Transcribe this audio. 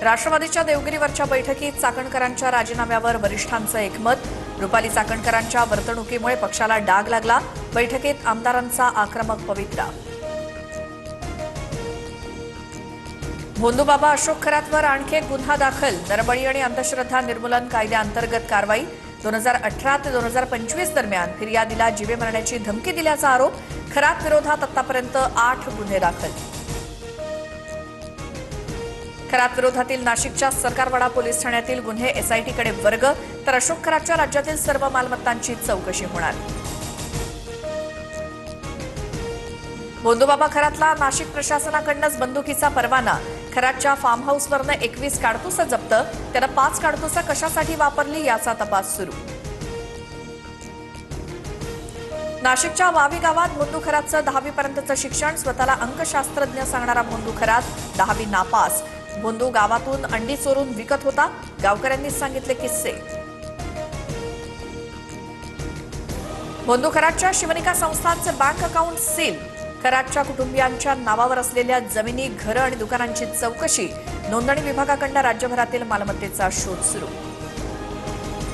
राष्ट्रवादीच्या देवगिरीवरच्या बैठकीत चाकणकरांच्या राजीनाम्यावर वरिष्ठांचं एकमत। रुपाली चाकणकरांच्या वर्तणुकीमुळे पक्षाला डाग लागला। बैठकीत आमदारांचा आक्रमक पवित्रा। भोंदूबाबा अशोक खरातवर आणखी एक गुन्हा दाखल। नरबळी आणि अंधश्रद्धा निर्मूलन कायद्याअंतर्गत कारवाई। 2018 ते 2025 दरम्यान फिर्यादीला जीवे मारण्याची धमकी दिल्याचा आरोप। खरात विरोधात आतापर्यंत 8 गुन्हे दाखल। खरात विरोधातील नाशिकच्या सरकारवाडा पोलीस ठाण्यातील गुन्हे एसआयटीकडे वर्ग, तर अशोक खरातच्या राज्यातील सर्व मालमत्तांची चौकशी होणार। भोंदूबाबा खरातला नाशिक प्रशासनाकडूनच बंदुकीचा परवाना। खरातच्या फार्म हाऊसवरनं 21 काडतुसं जप्त। त्यानं 5 काडतुसं कशासाठी वापरली याचा तपास सुरू। नाशिकच्या वावी गावात भोंदू खरातचं 10वी पर्यंतचं शिक्षण। स्वतःला अंकशास्त्रज्ञ सांगणारा भोंदू खरात 10वी नापास। भोंदू गावातून अंडी चोरून विकत होता। गावकऱ्यांनी सांगितले किस्से। भोंदू खरातच्या शिवनिका संस्थांचे बँक अकाउंट सील। खरातच्या कुटुंबियांच्या नावावर असलेल्या जमिनी, घरं आणि दुकानांची चौकशी। नोंदणी विभागाकडून राज्यभरातील मालमत्तेचा शोध सुरू।